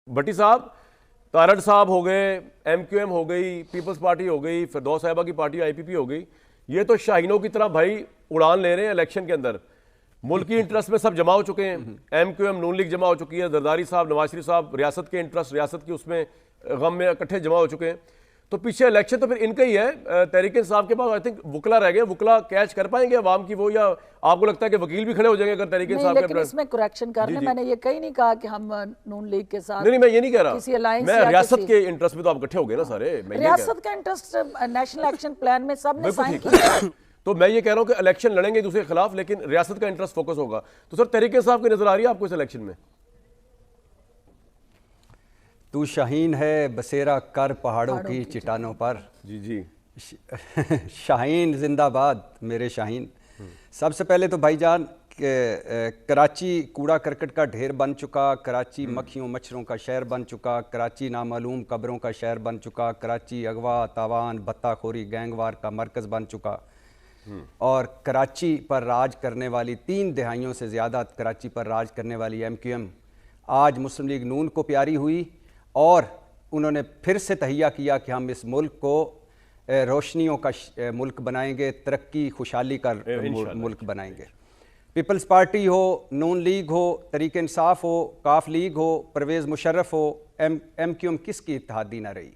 بھٹی صاحب، تارڑ صاحب ہو گئے، ایم کیو ایم ہو گئی، پیپلز پارٹی ہو گئی، فردوس صاحبہ کی پارٹی آئی پی پی ہو گئی، یہ تو شاہینوں کی طرح بھائی اڑان لے رہے ہیں الیکشن کے اندر. ملکی انٹرسٹ میں سب جمع ہو چکے ہیں. ایم کیو ایم نون لیگ جمع ہو چکی ہے، زرداری صاحب، نواز شریف صاحب ریاست کے انٹرسٹ، ریاست کی اس میں غم میں اکٹھے جمع ہو چکے ہیں. تو پیچھے الیکشن تو پھر ان کا ہی ہے. تحریک انصاف کے پاس آئی تھنک وکلا رہ گئے. وکلا کیچ کر پائیں گے عوام کی وہ، یا آپ کو لگتا ہے کہ وکیل بھی کھڑے ہو جائیں گے اگر تحریک انصاف کے؟ لیکن اس میں کریکشن کرنا، میں نے یہ کہیں نہیں کہا کہ ہم نون لیگ کے ساتھ نہیں، میں یہ نہیں کہہ رہا، کسی الائنس میں یا ریاست کے انٹرسٹ میں تو آپ اکٹھے ہو گئے نا سارے. ریاست کا انٹرسٹ نیشنل ایکشن پلان میں سب نے سائن کیا. تو میں یہ کہہ رہا ہوں کہ الیکشن لڑیں گے دوسرے کے خلاف، لیکن ریاست کا انٹرسٹ فوکس ہوگا. تو سر تحریک انصاف کی نظر آ رہی ہے آپ کو اس الیکشن میں؟ تو شاہین ہے بسیرا کر پہاڑوں کی چٹانوں پر. جی جی، شاہین زندہ باد میرے شاہین. سب سے پہلے تو بھائی جان کراچی کوڑا کرکٹ کا ڈھیر بن چکا، کراچی مکھیوں مچھروں کا شہر بن چکا، کراچی نامعلوم قبروں کا شہر بن چکا، کراچی اغوا تاوان بتہ خوری گینگ وار کا مرکز بن چکا. اور کراچی پر راج کرنے والی 3 دہائیوں سے زیادہ کراچی پر راج کرنے والی ایم کیو ایم آج مسلم لیگ نون کو پیاری ہوئی، اور انہوں نے پھر سے تہیہ کیا کہ ہم اس ملک کو روشنیوں کا ملک بنائیں گے، ترقی خوشحالی کا ملک بنائیں گے. پیپلز پارٹی ہو، نون لیگ ہو، تحریک انصاف ہو، کاف لیگ ہو، پرویز مشرف ہو، ایم کیو ایم کس کی اتحادی نہ رہی.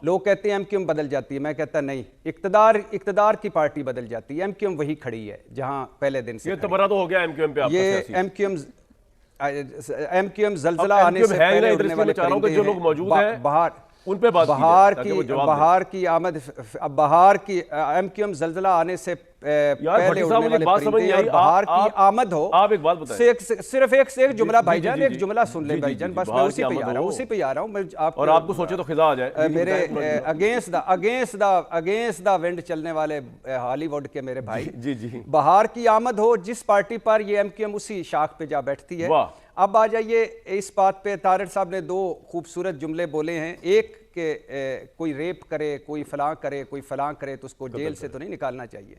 لوگ کہتے ہیں ایم کیو ایم بدل جاتی ہے، میں کہتا نہیں، اقتدار کی پارٹی بدل جاتی ہے. ایم کیو ایم وہی کھڑی ہے جہاں پہلے دن سے. یہ تبرہ تو ہو گیا ایم کیو ایم پہ آپ کا سیاسی. ایم کیو ایم زلزلہ آنے سے پہلے اڑنے والے پرندے جو لوگ موجود ہیں ان پہ بات بہار کی آمد، بہار کی ایم کیو ایم زلزلہ آنے سے پہلے اڑنے والے پرندے اور بہار کی آمد ہو. آپ ایک بات بتائیں، صرف ایک جملہ بھائی جان، ایک جملہ سن لیں بھائی جان، بس میں اسی پہ آ رہا ہوں. اور آپ کو سوچے تو خزاں آ جائے. میرے اگینسٹ دا ونڈ چلنے والے ہالی ووڈ کے میرے بھائی، بہار کی آمد ہو جس پارٹی پر یہ ایم کیو ایم اسی شاخ پہ جا بیٹھتی ہے. اب آ جائیے اس بات پہ. تارڑ صاحب نے 2 خوبصورت جملے بولے ہیں. ایک کہ کوئی ریپ کرے، کوئی فلاں کرے، کوئی فلاں کرے تو اس کو جیل سے تو نہیں نکالنا چاہیے.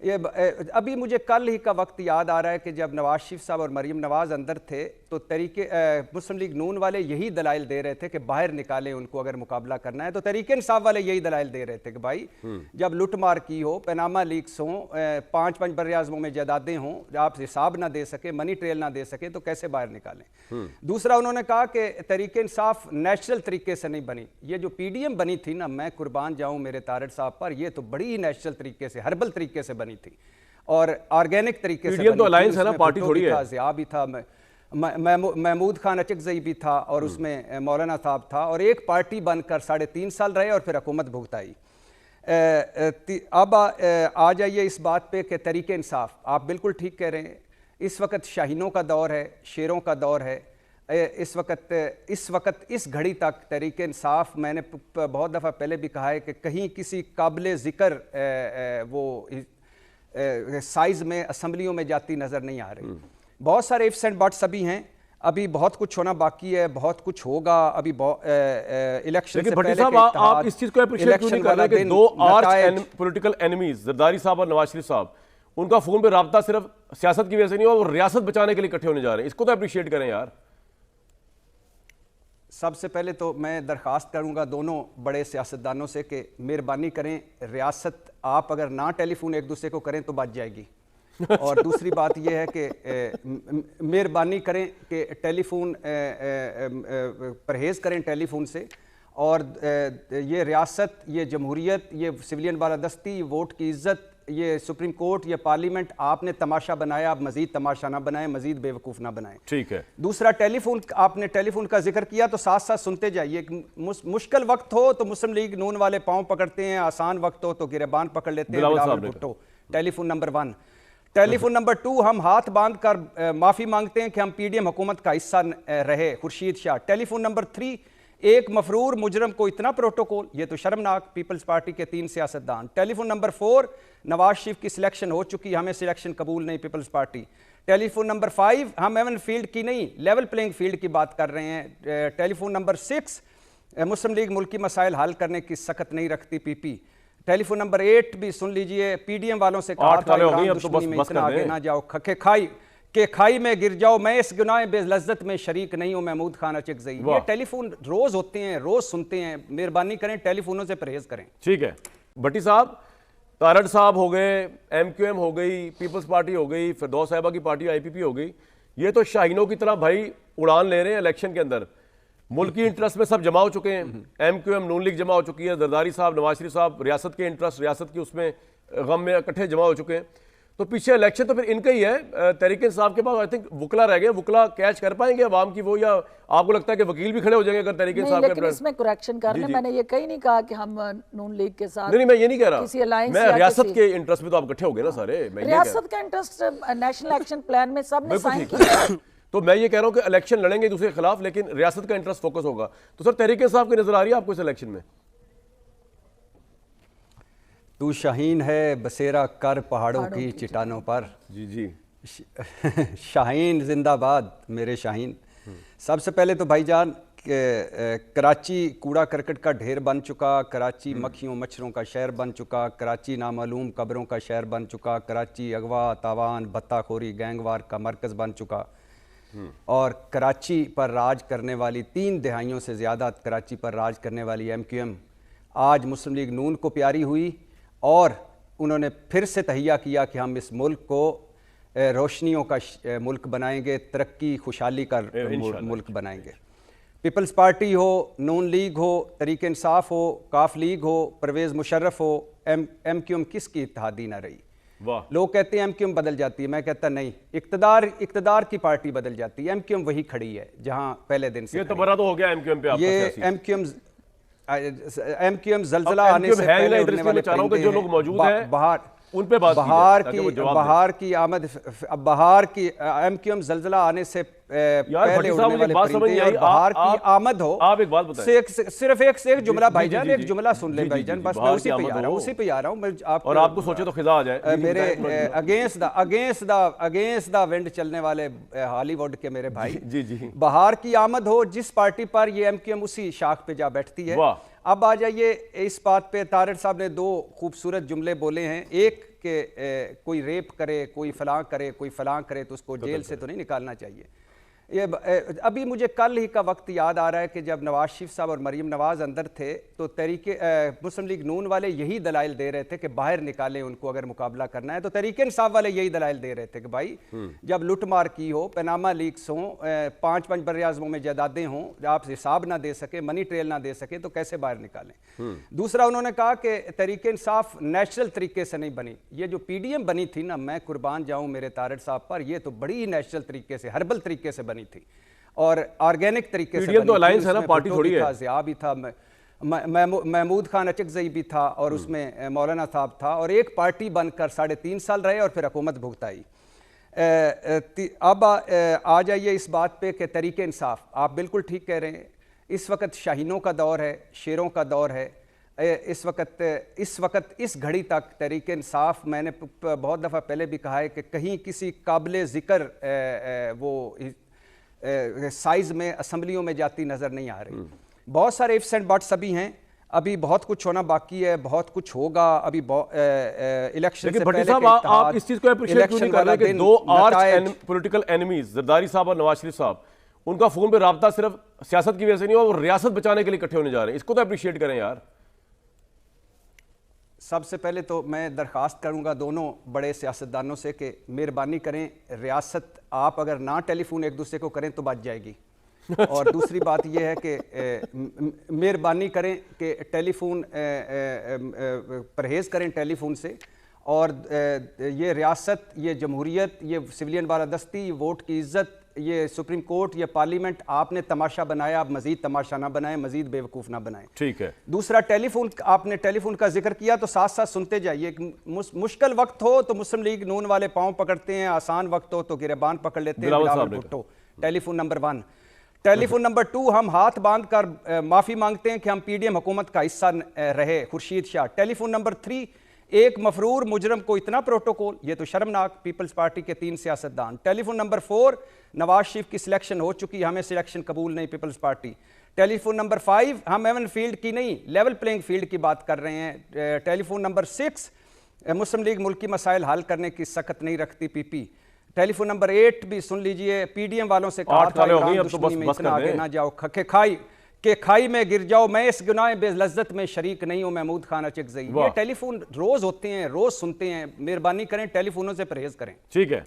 ابھی مجھے کل ہی کا وقت یاد آ رہا ہے کہ جب نواز شریف صاحب اور مریم نواز اندر تھے تو مسلم لیگ نون والے یہی دلائل دے رہے تھے کہ باہر نکالیں ان کو اگر مقابلہ کرنا ہے. تو تحریک انصاف والے یہی دلائل دے رہے تھے کہ بھائی جب لٹ مار کی ہو، پیناما لیکس ہوں، 5 بر اعظموں میں جائیدادیں ہوں، آپ حساب نہ دے سکے، منی ٹریل نہ دے سکے تو کیسے باہر نکالیں. دوسرا انہوں نے کہا کہ تحریک انصاف نیچرل طریقے سے نہیں بنی. یہ جو پی ڈی ایم بنی تھی نا، میں قربان جاؤں میرے تارڑ صاحب پر، یہ تو بڑی ہی نیچرل طریقے سے، ہربل طریقے سے بنی تھی اور آرگینک طریقے سے بنی. تو الائنس ہے نا، پارٹی تھوڑی ہے. ضیاء بھی تھا، محمود خان اچکزئی بھی تھا، اور اس میں مولانا صاحب تھا، اور ایک پارٹی بن کر 3.5 سال رہے اور پھر حکومت بھگتائی. اب آ جائیے اس بات پہ کہ تحریک انصاف، آپ بالکل ٹھیک کہہ رہے ہیں، اس وقت شاہینوں کا دور ہے، شیروں کا دور ہے. اس وقت اس گھڑی تک تحریک انصاف، میں نے بہت دفعہ پہلے بھی کہا ہے کہ کہیں کسی قابل ذکر وہ سائز میں اسمبلیوں میں جاتی نظر نہیں آ رہی. بہت سارے ifs اینڈ بٹس ابھی ہیں، ابھی بہت کچھ ہونا باقی ہے، بہت کچھ ہوگا ابھی. الیکشن سے پہلے آپ اس چیز کو اپریشیٹ کیوں نہیں کر رہے کہ 2 آرچ پولیٹیکل اینیمیز زرداری صاحب اور نواز شریف صاحب، ان کا فون پہ رابطہ صرف سیاست کی وجہ سے نہیں ہوا، وہ ریاست بچانے کے لیے اکٹھے ہونے جا رہے ہیں. اس کو تو اپریشیٹ کریں یار. سب سے پہلے تو میں درخواست کروں گا دونوں بڑے سیاستدانوں سے کہ مہربانی کریں، ریاست آپ اگر نہ ٹیلی فون ایک دوسرے کو کریں تو بچ جائے گی. اور دوسری بات یہ ہے کہ مہربانی کریں کہ ٹیلی فون پرہیز کریں ٹیلی فون سے. اور یہ ریاست، یہ جمہوریت، یہ سولین بالادستی، ووٹ کی عزت، یہ سپریم کورٹ، یہ پارلیمنٹ آپ نے تماشا بنایا، آپ مزید تماشا نہ بنائیں، مزید بے وقوف نہ بنائیں. ٹھیک ہے. دوسرا ٹیلی فون، آپ نے ٹیلی فون کا ذکر کیا تو ساتھ ساتھ سنتے جائیے. مشکل وقت ہو تو مسلم لیگ نون والے پاؤں پکڑتے ہیں، آسان وقت ہو تو گریبان پکڑ لیتے ہیں. بلاول بھٹو، ٹیلی فون نمبر 1. ٹیلی فون نمبر 2، ہم ہاتھ باندھ کر معافی مانگتے ہیں کہ ہم پی ڈی ایم حکومت کا حصہ رہے، خورشید شاہ. ٹیلی فون نمبر 3، ایک مفرور مجرم کو اتنا پروٹوکول، یہ تو شرمناک. پیپلز پارٹی کے 3 سیاستدان. ٹیلی فون نمبر 4، نواز شریف کی سلیکشن ہو چکی، ہمیں سلیکشن قبول نہیں پیپلز پارٹی. ٹیلی فون نمبر 5، ہم ایون فیلڈ کی نہیں، لیول پلینگ فیلڈ کی بات کر رہے ہیں. ٹیلی فون نمبر 6، مسلم لیگ ملکی مسائل حل کرنے کی سخت نہیں رکھتی پی پی. ٹیلی فون نمبر 8 بھی سن لیجئے، پی ڈی ایم والوں سے کہا تھا دشمنی میں اتنا آگے نہ جاؤ، کھکے کھائی کہ کھائی میں گر جاؤ میں اس گناہ بے لذت میں شریک نہیں ہوں محمود خان اچکزئی. یہ ٹیلی فون روز ہوتے ہیں, روز سنتے ہیں, مہربانی کریں ٹیلی فونوں سے پرہیز کریں. ٹھیک ہے بھٹی صاحب, تارڑ صاحب ہو گئے, ایم کیو ایم ہو گئی, پیپلز پارٹی ہو گئی, فردوس صاحبہ کی پارٹی آئی پی پی ہو گئی, یہ تو شاہینوں کی طرح بھائی اڑان لے رہے ہیں الیکشن کے اندر. ملکی انٹرسٹ میں سب جمع ہو چکے ہیں, ایم کیو ایم نون لیگ جمع ہو چکی ہے, زرداری صاحب, نواز شریف صاحب, ریاست کے انٹرسٹ, ریاست کی اس میں غم میں اکٹھے جمع ہو چکے ہیں. تو پیچھے الیکشن تو پھر ان کا ہی ہے. تحریک انصاف کے پاس آئی تھنک وکلا رہ گئے, وکلا کیچ کر پائیں گے عوام کی وہ, یا آپ کو لگتا ہے کہ وکیل بھی کھڑے ہو جائیں گے اگر تحریک انصاف کے؟ لیکن اس میں کریکشن کرنا, میں نے یہ کہیں نہیں کہا کہ ہم نون لیگ کے ساتھ, نہیں میں یہ نہیں کہہ رہا, کسی الائنس میں ریاست کے انٹرسٹ میں تو آپ اکٹھے ہو گئے نا سارے. ریاست کا انٹرسٹ نیشنل ایکشن پلان میں سب نے سائن کیا. تو میں یہ کہہ رہا ہوں کہ الیکشن لڑیں گے دوسرے کے خلاف, لیکن ریاست کا انٹرسٹ فوکس ہوگا. تو سر تحریک انصاف کی نظر آ رہی ہے آپ کو اس الیکشن میں؟ تو شاہین ہے بسیرا کر پہاڑوں کی چٹانوں پر. جی جی, شاہین زندہ باد میرے شاہین. سب سے پہلے تو بھائی جان کراچی کوڑا کرکٹ کا ڈھیر بن چکا, کراچی مکھیوں مچھروں کا شہر بن چکا, کراچی نامعلوم قبروں کا شہر بن چکا, کراچی اغوا تاوان بھتہ خوری گینگ وار کا مرکز بن چکا, اور کراچی پر راج کرنے والی 3 دہائیوں سے زیادہ کراچی پر راج کرنے والی ایم کیو ایم آج مسلم لیگ نون کو پیاری ہوئی, اور انہوں نے پھر سے تہیہ کیا کہ ہم اس ملک کو روشنیوں کا ملک بنائیں گے, ترقی خوشحالی کا ملک بنائیں گے. پیپلز پارٹی ہو, نون لیگ ہو, تحریک انصاف ہو, کاف لیگ ہو, پرویز مشرف ہو, ایم کیو ایم کس کی اتحادی نہ رہی. لوگ کہتے ہیں ایم کیو ایم بدل جاتی ہے, میں کہتا نہیں, اقتدار کی پارٹی بدل جاتی ہے, ایم کیو ایم وہی کھڑی ہے جہاں پہلے دن سے. یہ تو برا تو ہو گیا ایم کیو ایم پہ آپ کا سیاسی. ایم کیو ایم زلزلہ آنے سے پہلے اڑنے والے پرندے جو لوگ موجود ہیں ان پہ بات بہار کی آمد, بہار کی ایم کیو ایم زلزلہ آنے سے پہلے اڑنے والے پرندے, اور بہار کی آمد ہو. آپ ایک بات بتائیں, صرف ایک جملہ بھائی جان, ایک جملہ سن لیں بھائی جان, بس میں اسی پہ آ رہا ہوں. اور آپ کو سوچے تو خزاں آ جائے میرے اگینسٹ دا ونڈ چلنے والے ہالی ووڈ کے میرے بھائی. جی جی, بہار کی آمد ہو جس پارٹی پر یہ ایم کیو ایم اسی شاخ پہ جا بیٹھتی ہے. اب آ جائیے اس بات پہ, طارڑ صاحب نے 2 خوبصورت جملے بولے ہیں, ایک کہ کوئی ریپ کرے, کوئی فلاں کرے, کوئی فلاں کرے تو اس کو جیل سے تو نہیں نکالنا چاہیے. ابھی مجھے کل ہی کا وقت یاد آ رہا ہے کہ جب نواز شریف صاحب اور مریم نواز اندر تھے تو تحریک مسلم لیگ نون والے یہی دلائل دے رہے تھے کہ باہر نکالیں ان کو اگر مقابلہ کرنا ہے, تو تحریک انصاف والے یہی دلائل دے رہے تھے کہ بھائی جب لٹ مار کی ہو, پیناما لیکس ہوں, 5 بر اعظموں میں جائیدادیں ہوں, آپ حساب نہ دے سکے, منی ٹریل نہ دے سکے, تو کیسے باہر نکالیں. دوسرا انہوں نے کہا کہ تحریک انصاف نیچرل طریقے سے نہیں بنی. یہ جو پی ڈی ایم بنی تھی نا, میں قربان جاؤں میرے طارڑ صاحب پر, یہ تو بڑی نیچرل طریقے سے, ہربل طریقے سے بنی تھی اور آرگینک طریقے سے بنی تھی. الائنس ہے نا, پارٹی تھوڑی ہے. ضیاء بھی تھا, محمود خان اچکزئی بھی تھا, اور اس میں مولانا صاحب تھا, اور ایک پارٹی بن کر 3.5 سال رہے اور پھر حکومت بھگتائی. اب آ جائیے اس بات پہ کہ تحریک انصاف, آپ بالکل ٹھیک کہہ رہے ہیں, اس وقت شاہینوں کا دور ہے, شیروں کا دور ہے. اس وقت اس گھڑی تک تحریک انصاف, میں نے بہت دفعہ پہلے بھی کہا ہے کہ کہیں کسی قابل ذکر وہ سائز میں اسمبلیوں میں جاتی نظر نہیں آ رہی. بہت سارے ifs اینڈ بٹس ابھی ہیں, ابھی بہت کچھ ہونا باقی ہے, بہت کچھ ہوگا ابھی الیکشن سے پہلے. آپ اس چیز کو اپریشیٹ کیوں نہیں کر رہے کہ 2 آرچ پولیٹیکل اینیمیز زرداری صاحب اور نواز شریف صاحب, ان کا فون پہ رابطہ صرف سیاست کی وجہ سے نہیں ہوا, وہ ریاست بچانے کے لیے اکٹھے ہونے جا رہے ہیں, اس کو تو اپریشیٹ کریں یار. سب سے پہلے تو میں درخواست کروں گا دونوں بڑے سیاستدانوں سے کہ مہربانی کریں, ریاست آپ اگر نہ ٹیلی فون ایک دوسرے کو کریں تو بچ جائے گی. اور دوسری بات یہ ہے کہ مہربانی کریں کہ ٹیلی فون پرہیز کریں ٹیلی فون سے, اور یہ ریاست, یہ جمہوریت, یہ سویلین بالادستی, ووٹ کی عزت, یہ سپریم کورٹ, یہ پارلیمنٹ آپ نے تماشا بنایا, آپ مزید تماشا نہ بنائیں, مزید بے وقوف نہ بنائیں. ٹھیک ہے. دوسرا ٹیلی فون, آپ نے ٹیلی فون کا ذکر کیا تو ساتھ ساتھ سنتے جائیے. مشکل وقت ہو تو مسلم لیگ نون والے پاؤں پکڑتے ہیں, آسان وقت ہو تو گریبان پکڑ لیتے ہیں. بلاول بھٹو, ٹیلی فون نمبر 1. ٹیلی فون نمبر 2, ہم ہاتھ باندھ کر معافی مانگتے ہیں کہ ہم پی ڈی ایم حکومت کا حصہ رہے, خورشید شاہ. ٹیلی فون نمبر 3, ایک مفرور مجرم کو اتنا پروٹوکول, یہ تو شرمناک. پیپلز پارٹی کے 3 سیاستدان. ٹیلی فون نمبر 4, نواز شریف کی سلیکشن ہو چکی, ہمیں سلیکشن قبول نہیں پیپلز پارٹی. ٹیلی فون نمبر 5, ہم ایون فیلڈ کی نہیں, لیول پلینگ فیلڈ کی بات کر رہے ہیں. ٹیلی فون نمبر 6, مسلم لیگ ملکی مسائل حل کرنے کی سخت نہیں رکھتی, پی پی. ٹیلی فون نمبر 8 بھی سن لیجئے. پی ڈی ایم والوں سے کہا تھا ایران دشمنی میں اتنا آگے نہ جاؤ کہ کھائی میں گر جاؤ, میں اس گناہ بے لذت میں شریک نہیں ہوں. محمود خان اچکزئی. یہ ٹیلی فون روز ہوتے ہیں, روز سنتے ہیں. مہربانی کریں ٹیلی فونوں سے پرہیز کریں. ٹھیک ہے.